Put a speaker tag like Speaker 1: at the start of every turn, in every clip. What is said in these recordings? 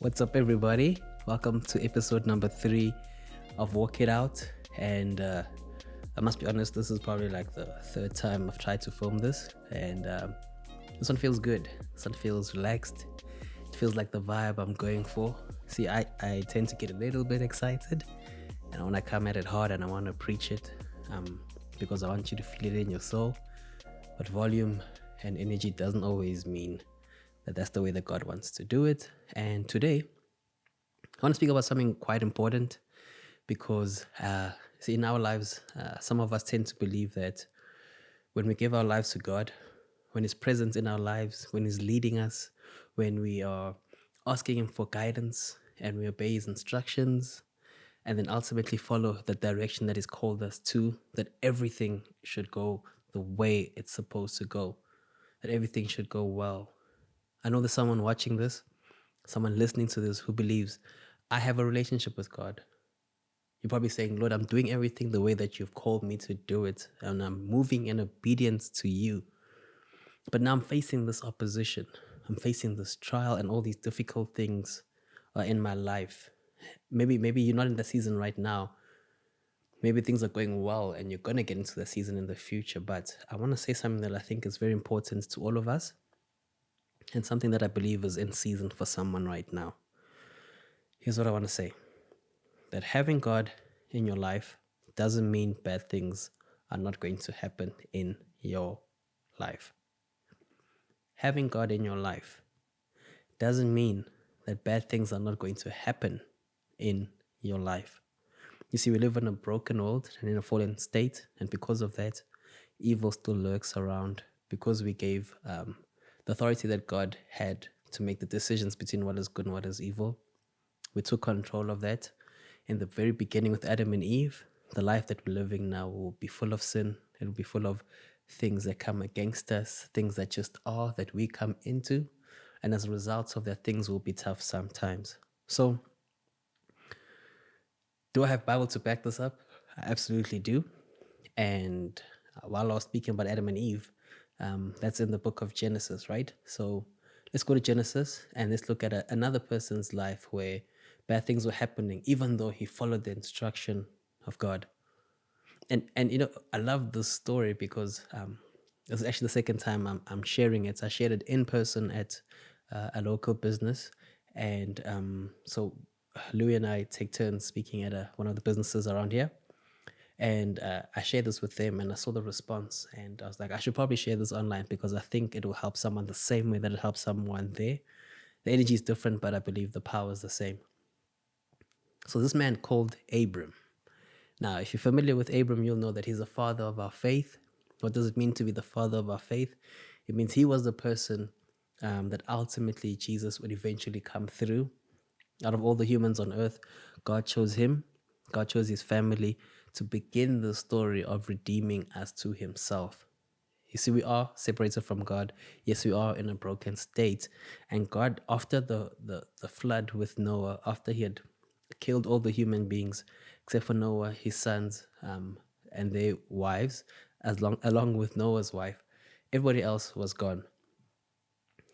Speaker 1: What's up, everybody? Welcome to episode number 3 of Walk It Out. And I must be honest, this is probably like the third time I've tried to film this. And this one feels good. This one feels relaxed. It feels like the vibe I'm going for. See, I tend to get a little bit excited. And I want to come at it hard and I want to preach it because I want you to feel it in your soul. But volume and energy doesn't always mean that that's the way that God wants to do it. And today, I want to speak about something quite important because, see, in our lives, some of us tend to believe that when we give our lives to God, when His presence in our lives, when He's leading us, when we are asking Him for guidance and we obey His instructions, and then ultimately follow the direction that He's called us to, that everything should go the way it's supposed to go, that everything should go well. I know there's someone watching this, someone listening to this who believes, I have a relationship with God. You're probably saying, Lord, I'm doing everything the way that you've called me to do it, and I'm moving in obedience to you. But now I'm facing this opposition. I'm facing this trial, and all these difficult things are in my life. Maybe you're not in the season right now. Maybe things are going well and you're going to get into the season in the future. But I want to say something that I think is very important to all of us and something that I believe is in season for someone right now. Here's what I want to say. That having God in your life doesn't mean bad things are not going to happen in your life. Having God in your life doesn't mean that bad things are not going to happen in your life. You see, we live in a broken world and in a fallen state, and because of that, evil still lurks around because we gave the authority that God had to make the decisions between what is good and what is evil. We took control of that. In the very beginning with Adam and Eve, the life that we're living now will be full of sin. It will be full of things that come against us, things that just are, that we come into. And as a result of that, things will be tough sometimes. So, do I have Bible to back this up? I absolutely do. And while I was speaking about Adam and Eve, that's in the book of Genesis, right? So let's go to Genesis and let's look at another person's life where bad things were happening, even though he followed the instruction of God. And you know, I love this story because this is actually the second time I'm sharing it. I shared it in person at a local business. And so Louis and I take turns speaking at one of the businesses around here. And I shared this with them and I saw the response. And I was like, I should probably share this online because I think it will help someone the same way that it helps someone there. The energy is different, but I believe the power is the same. So this man called Abram. Now, if you're familiar with Abram, you'll know that he's the father of our faith. What does it mean to be the father of our faith? It means he was the person that ultimately Jesus would eventually come through. Out of all the humans on earth, God chose him. God chose his family to begin the story of redeeming us to himself. You see, we are separated from God. Yes, we are in a broken state. And God, after the flood with Noah, after he had killed all the human beings, except for Noah, his sons, and their wives, along with Noah's wife, everybody else was gone.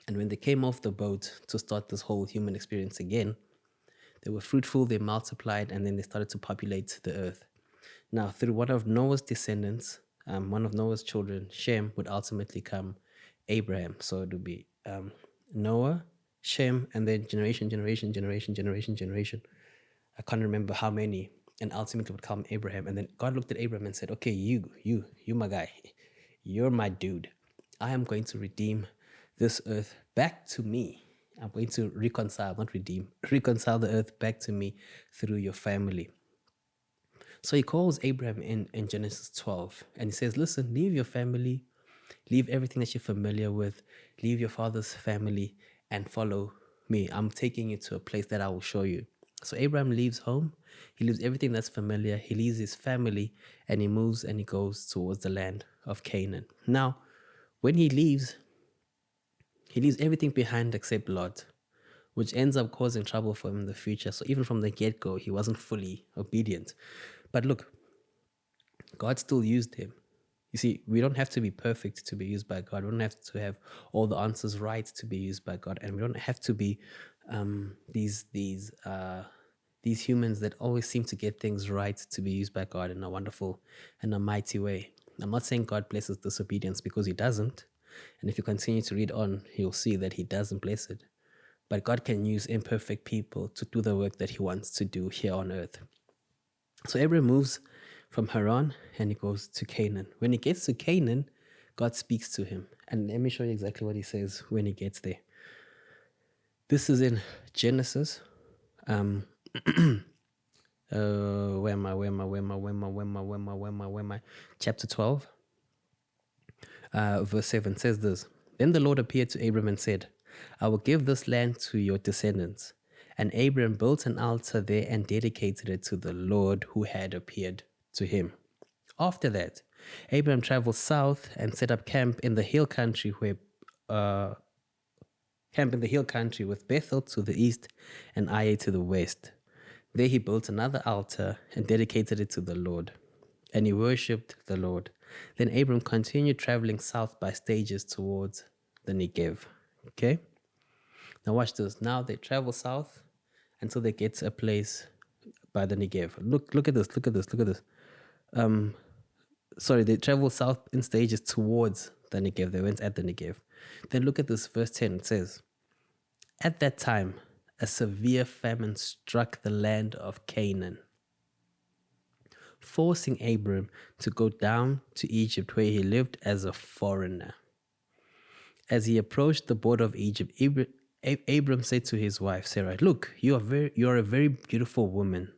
Speaker 1: And when they came off the boat to start this whole human experience again, they were fruitful, they multiplied, and then they started to populate the earth. Now, through one of Noah's descendants, one of Noah's children, Shem, would ultimately come Abraham. So it would be Noah, Shem, and then generation. I can't remember how many, and ultimately would come Abraham. And then God looked at Abraham and said, okay, you my guy, you're my dude. I am going to redeem this earth back to me. I'm going to reconcile the earth back to me through your family. So he calls Abraham in Genesis 12 and he says, listen, leave your family, leave everything that you're familiar with, leave your father's family and follow me. I'm taking you to a place that I will show you. So Abraham leaves home, he leaves everything that's familiar, he leaves his family and he moves and he goes towards the land of Canaan. Now, when he leaves everything behind except Lot, which ends up causing trouble for him in the future. So even from the get-go, he wasn't fully obedient. But look, God still used him. You see, we don't have to be perfect to be used by God. We don't have to have all the answers right to be used by God. And we don't have to be these humans that always seem to get things right to be used by God in a wonderful and a mighty way. I'm not saying God blesses disobedience, because he doesn't. And if you continue to read on, you'll see that he doesn't bless it. But God can use imperfect people to do the work that he wants to do here on earth. So Abraham moves from Haran and he goes to Canaan. When he gets to Canaan, God speaks to him. And let me show you exactly what he says when he gets there. This is in Genesis. Where am I? Chapter 12, verse 7 says this. Then the Lord appeared to Abram and said, I will give this land to your descendants. And Abram built an altar there and dedicated it to the Lord who had appeared to him. After that, Abram traveled south and set up camp in the hill country with Bethel to the east and Ai to the west. There he built another altar and dedicated it to the Lord, and he worshipped the Lord. Then Abram continued traveling south by stages towards the Negev. Okay? Now watch this. Now they travel south until they get to a place by the Negev. Look at this. They travel south in stages towards the Negev. They went at the Negev. Then look at this, verse 10. It says, at that time, a severe famine struck the land of Canaan, forcing Abram to go down to Egypt, where he lived as a foreigner. As he approached the border of Egypt, Abram said to his wife Sarai, look, you are a very beautiful woman.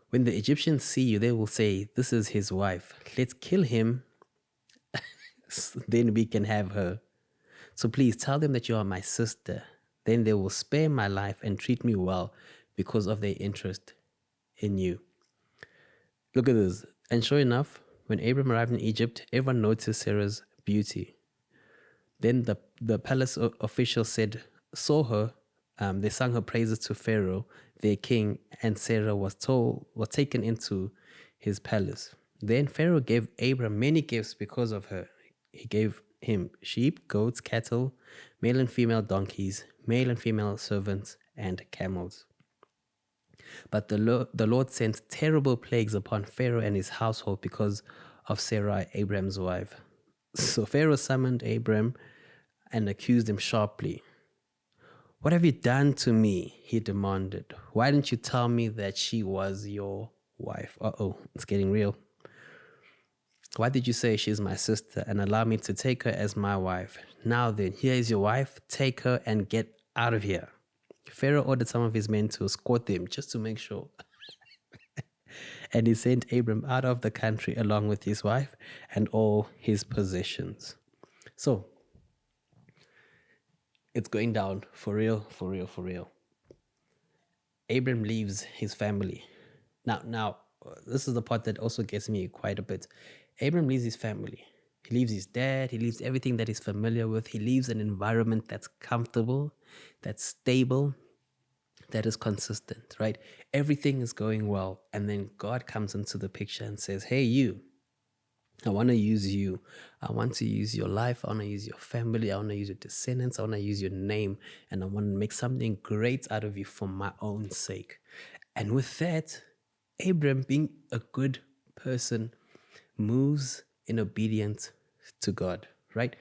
Speaker 1: When the Egyptians see you, they will say, this is his wife. Let's kill him, then we can have her. So please tell them that you are my sister. Then they will spare my life and treat me well because of their interest in you. Look at this. And sure enough, when Abram arrived in Egypt, everyone noticed Sarah's beauty. Then the palace officials saw her. They sung her praises to Pharaoh, their king, and Sarah was taken into his palace. Then Pharaoh gave Abram many gifts because of her. He gave him sheep, goats, cattle, male and female donkeys, male and female servants, and camels. But the Lord sent terrible plagues upon Pharaoh and his household because of Sarai, Abram's wife. So Pharaoh summoned Abram and accused him sharply. What have you done to me? He demanded. Why didn't you tell me that she was your wife? It's getting real. Why did you say she's my sister and allow me to take her as my wife? Now then, here is your wife. Take her and get out of here. Pharaoh ordered some of his men to escort them just to make sure. And he sent Abram out of the country along with his wife and all his possessions. So, it's going down for real. Abram leaves his family. Now, this is the part that also gets me quite a bit. Abram leaves his family. He leaves his dad. He leaves everything that he's familiar with. He leaves an environment that's comfortable, that's stable, that is consistent, right? Everything is going well. And then God comes into the picture and says, hey, you, I want to use you. I want to use your life. I want to use your family. I want to use your descendants. I want to use your name. And I want to make something great out of you for my own sake. And with that, Abram, being a good person, moves in obedience to God, right?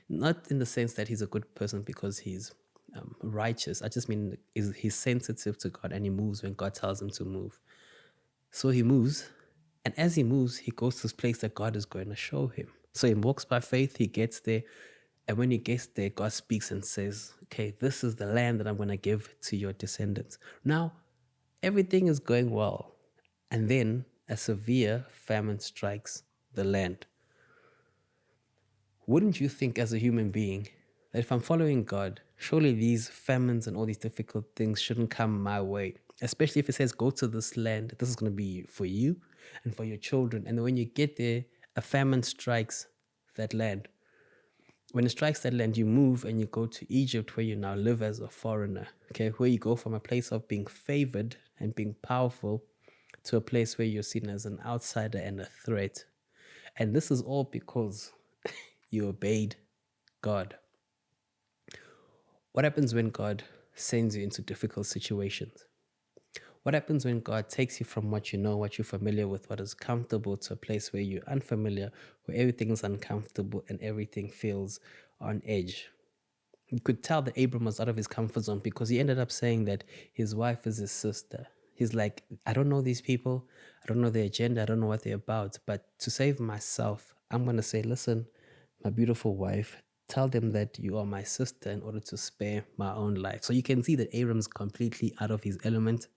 Speaker 1: Not in the sense that he's a good person because he's righteous. I just mean he's sensitive to God and he moves when God tells him to move. So he moves, and as he moves, he goes to this place that God is going to show him. So he walks by faith, he gets there, and when he gets there, God speaks and says, okay, this is the land that I'm going to give to your descendants. Now, everything is going well, and then a severe famine strikes the land. Wouldn't you think as a human being that if I'm following God, surely these famines and all these difficult things shouldn't come my way? Especially if it says, go to this land, this is going to be for you and for your children. And when you get there, a famine strikes that land. When it strikes that land, you move and you go to Egypt, where you now live as a foreigner, okay? Where you go from a place of being favored and being powerful to a place where you're seen as an outsider and a threat. And this is all because you obeyed God. What happens when God sends you into difficult situations. What happens when God takes you from what you know, what you're familiar with, what is comfortable, to a place where you're unfamiliar, where everything is uncomfortable and everything feels on edge? You could tell that Abram was out of his comfort zone because he ended up saying that his wife is his sister. He's like, I don't know these people. I don't know their agenda. I don't know what they're about. But to save myself, I'm going to say, listen, my beautiful wife, tell them that you are my sister in order to spare my own life. So you can see that Abram's completely out of his element.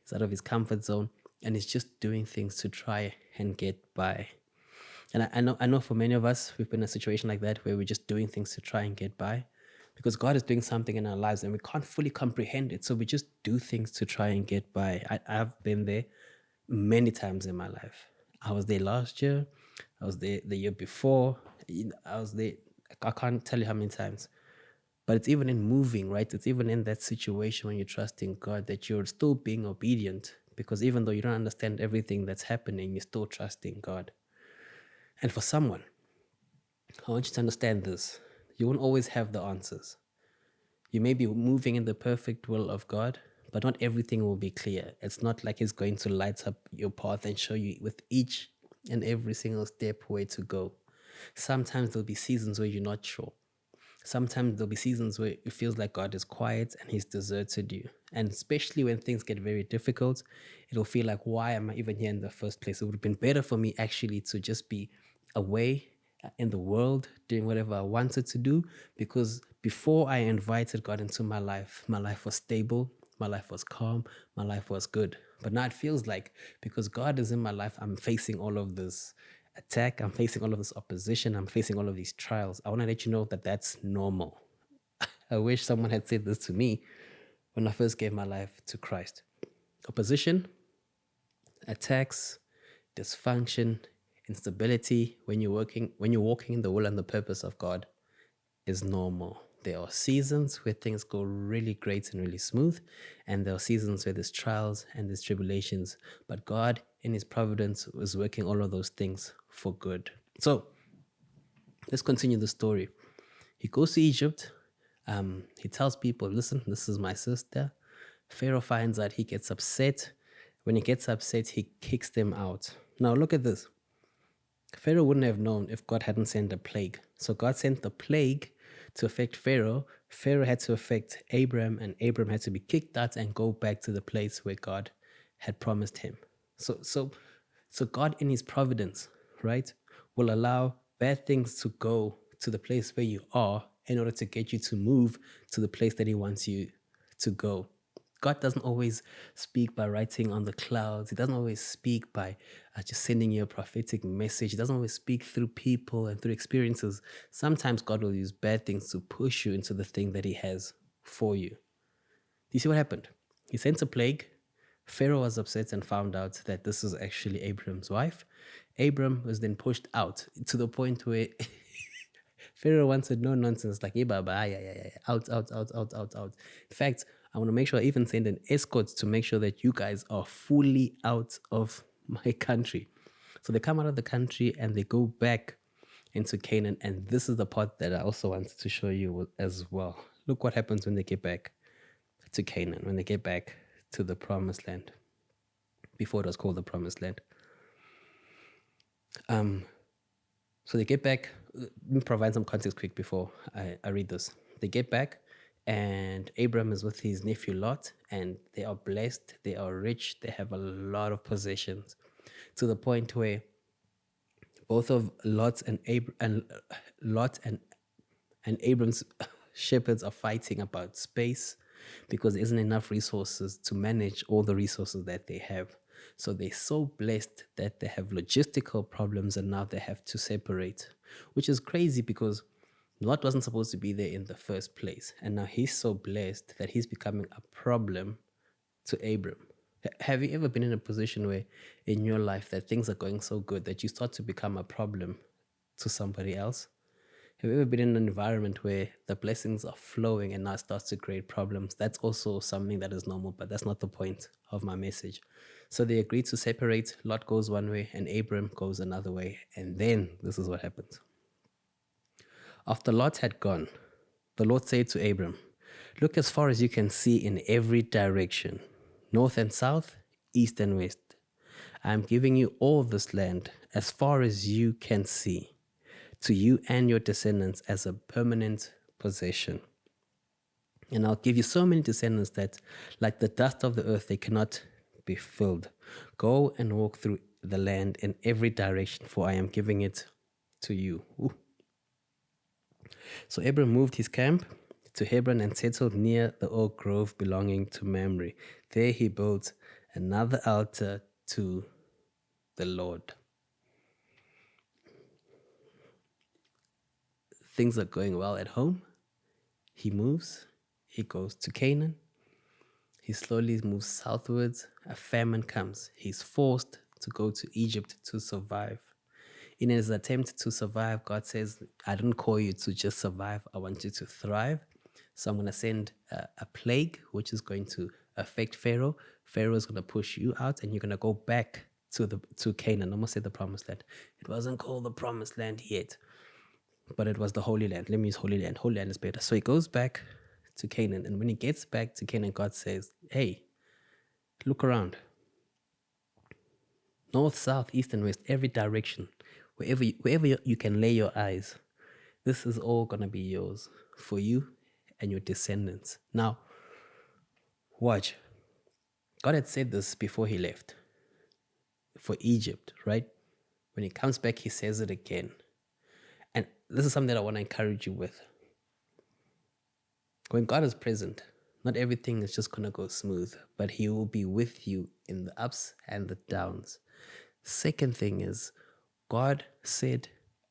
Speaker 1: He's out of his comfort zone. And he's just doing things to try and get by. And I know for many of us, we've been in a situation like that where we're just doing things to try and get by because God is doing something in our lives and we can't fully comprehend it. So we just do things to try and get by. I've been there many times in my life. I was there last year. I was there the year before. I was there. I can't tell you how many times. But it's even in moving, right? It's even in that situation when you're trusting God that you're still being obedient because even though you don't understand everything that's happening, you're still trusting God. And for someone, I want you to understand this. You won't always have the answers. You may be moving in the perfect will of God, but not everything will be clear. It's not like He's going to light up your path and show you with each and every single step where to go. Sometimes there'll be seasons where you're not sure. Sometimes there'll be seasons where it feels like God is quiet and He's deserted you. And especially when things get very difficult, it'll feel like, why am I even here in the first place? It would have been better for me actually to just be away in the world doing whatever I wanted to do, because before I invited God into my life was stable, my life was calm, my life was good. But now it feels like because God is in my life, I'm facing all of this attack, I'm facing all of this opposition, I'm facing all of these trials. I want to let you know that that's normal. I wish someone had said this to me when I first gave my life to Christ. Opposition, attacks, dysfunction, instability when you're walking in the will and the purpose of God is normal. There are seasons where things go really great and really smooth, and there are seasons where there's trials and there's tribulations. But God, in His providence, is working all of those things for good. So let's continue the story. He goes to Egypt. He tells people, listen, this is my sister. Pharaoh finds out, he gets upset. When he gets upset, he kicks them out. Now look at this. Pharaoh wouldn't have known if God hadn't sent a plague. So God sent the plague to affect Pharaoh. Pharaoh had to affect Abram, and Abram had to be kicked out and go back to the place where God had promised him. So God in His providence, right, will allow bad things to go to the place where you are in order to get you to move to the place that He wants you to go. God doesn't always speak by writing on the clouds. He doesn't always speak by just sending you a prophetic message. He doesn't always speak through people and through experiences. Sometimes God will use bad things to push you into the thing that He has for you. Do you see what happened? He sent a plague. Pharaoh was upset and found out that this is actually Abram's wife. Abram was then pushed out to the point where Pharaoh wanted no nonsense, like, yeah, baba, yeah, out. In fact, I want to make sure I even send an escort to make sure that you guys are fully out of my country. So they come out of the country and they go back into Canaan. And this is the part that I also wanted to show you as well. Look what happens when they get back to Canaan, when they get back to the promised land, before it was called the promised land. So they get back. Let me provide some context quick before I read this. They get back, and Abram is with his nephew Lot, and they are blessed, they are rich, they have a lot of possessions, to the point where both of Lot and Abram's shepherds are fighting about space because there isn't enough resources to manage all the resources that they have. So they're so blessed that they have logistical problems and now they have to separate, which is crazy because Lot wasn't supposed to be there in the first place. And now he's so blessed that he's becoming a problem to Abram. Have you ever been in a position where in your life that things are going so good that you start to become a problem to somebody else? Have you ever been in an environment where the blessings are flowing and now it starts to create problems? That's also something that is normal, but that's not the point of my message. So they agreed to separate. Lot goes one way and Abram goes another way. And then this is what happens. After Lot had gone, the Lord said to Abram, Look as far as you can see in every direction, north and south, east and west. I am giving you all this land as far as you can see, to you and your descendants as a permanent possession. And I'll give you so many descendants that, like the dust of the earth, they cannot be filled. Go and walk through the land in every direction, for I am giving it to you. Ooh. So Abram moved his camp to Hebron and settled near the oak grove belonging to Mamre. There he built another altar to the Lord. Things are going well at home. He moves. He goes to Canaan. He slowly moves southwards. A famine comes. He's forced to go to Egypt to survive. In his attempt to survive, God says, I didn't call you to just survive. I want you to thrive. So I'm going to send a plague, which is going to affect Pharaoh. Pharaoh is going to push you out, and you're going to go back to Canaan. I almost said the promised land. It wasn't called the promised land yet, but it was the Holy Land. Let me use Holy Land. Holy Land is better. So he goes back to Canaan. And when he gets back to Canaan, God says, hey, look around. North, south, east, and west, every direction. Wherever you can lay your eyes, this is all going to be yours for you and your descendants. Now, watch. God had said this before he left for Egypt, right? When he comes back, he says it again. And this is something that I want to encourage you with. When God is present, not everything is just going to go smooth, but he will be with you in the ups and the downs. Second thing is, God said,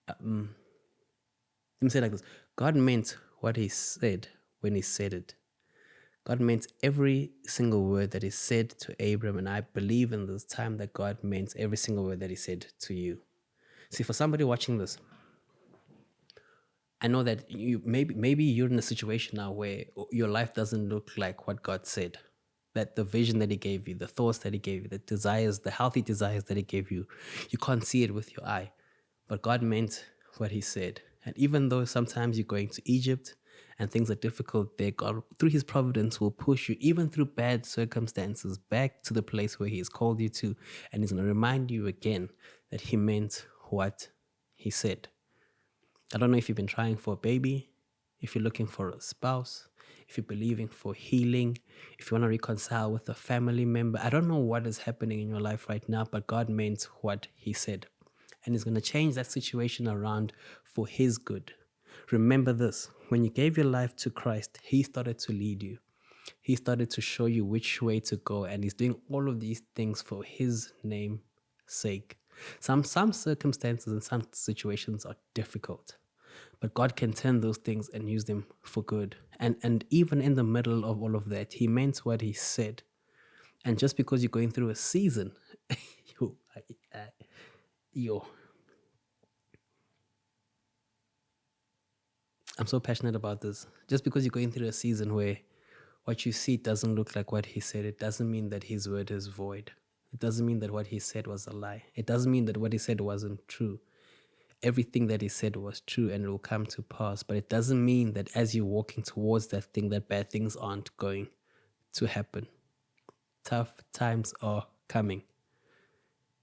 Speaker 1: let me say it like this. God meant what he said when he said it. God meant every single word that he said to Abram, and I believe in this time that God meant every single word that he said to you. See, for somebody watching this, I know that you maybe you're in a situation now where your life doesn't look like what God said. That the vision that he gave you, the thoughts that he gave you, the desires, the healthy desires that he gave you, you can't see it with your eye. But God meant what he said. And even though sometimes you're going to Egypt and things are difficult there, God, through his providence, will push you, even through bad circumstances, back to the place where he has called you to. And he's going to remind you again that he meant what he said. I don't know if you've been trying for a baby, if you're looking for a spouse, if you're believing for healing, if you want to reconcile with a family member. I don't know what is happening in your life right now, but God meant what he said. And he's going to change that situation around for his good. Remember this, when you gave your life to Christ, he started to lead you. He started to show you which way to go, and he's doing all of these things for his name's sake. Some circumstances and some situations are difficult, but God can turn those things and use them for good. And even in the middle of all of that, he meant what he said. And just because you're going through a season, I'm so passionate about this. Just because you're going through a season where what you see doesn't look like what he said, it doesn't mean that his word is void. It doesn't mean that what he said was a lie. It doesn't mean that what he said wasn't true. Everything that he said was true and it will come to pass. But it doesn't mean that as you're walking towards that thing, that bad things aren't going to happen. Tough times are coming.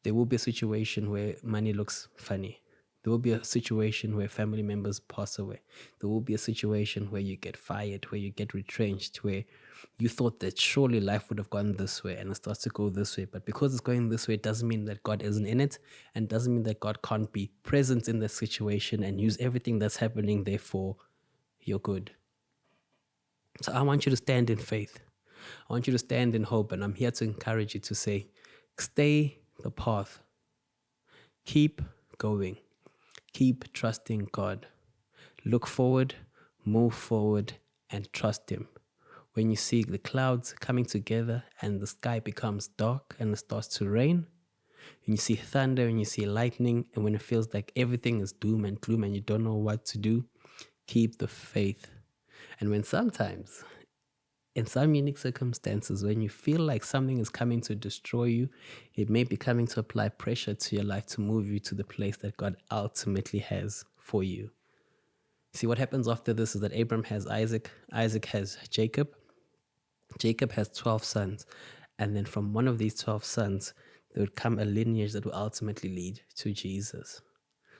Speaker 1: There will be a situation where money looks funny. There will be a situation where family members pass away. There will be a situation where you get fired, where you get retrenched, where you thought that surely life would have gone this way and it starts to go this way. But because it's going this way, it doesn't mean that God isn't in it, and doesn't mean that God can't be present in the situation and use everything that's happening there for your good. So I want you to stand in faith. I want you to stand in hope, and I'm here to encourage you to say, stay the path. Keep going. Keep trusting God. Look forward, move forward, and trust him. When you see the clouds coming together and the sky becomes dark and it starts to rain, when you see thunder and you see lightning, and when it feels like everything is doom and gloom and you don't know what to do, keep the faith. And when sometimes, in some unique circumstances, when you feel like something is coming to destroy you, it may be coming to apply pressure to your life to move you to the place that God ultimately has for you. See, what happens after this is that Abram has Isaac, Isaac has Jacob, Jacob has 12 sons. And then from one of these 12 sons, there would come a lineage that will ultimately lead to Jesus.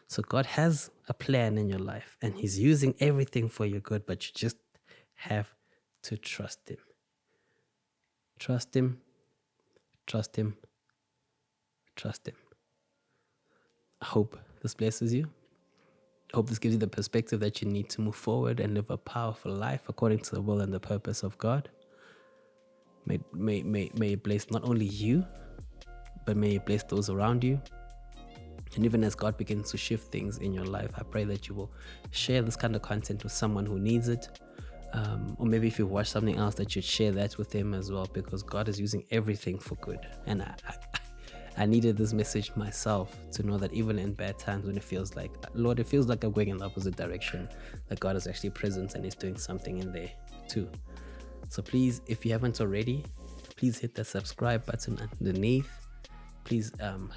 Speaker 1: So God has a plan in your life and He's using everything for your good, but you just have to trust Him. Trust Him, trust Him, trust Him. I hope this blesses you. I hope this gives you the perspective that you need to move forward and live a powerful life according to the will and the purpose of God. May it bless not only you, but may it bless those around you. And even as God begins to shift things in your life, I pray that you will share this kind of content with someone who needs it. Or maybe if you watch something else, that you'd share that with them as well, because God is using everything for good. And I needed this message myself to know that even in bad times, when it feels like, Lord, it feels like I'm going in the opposite direction, that God is actually present and He's doing something in there too. So please, if you haven't already, please hit the subscribe button underneath. Please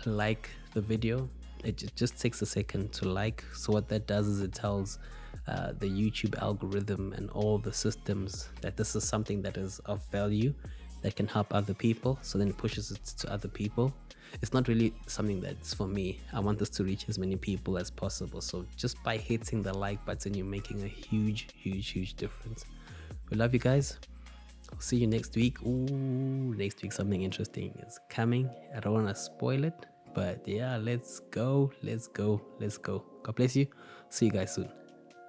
Speaker 1: like the video. It just takes a second to like. So what that does is it tells the YouTube algorithm and all the systems that this is something that is of value, that can help other people. So then it pushes it to other people. It's not really something that's for me. I want this to reach as many people as possible. So just by hitting the like button, you're making a huge, huge, huge difference. We love you guys. I'll see you next week. Ooh, next week something interesting is coming. I don't want to spoil it, but yeah, let's go. God bless you. See you guys soon.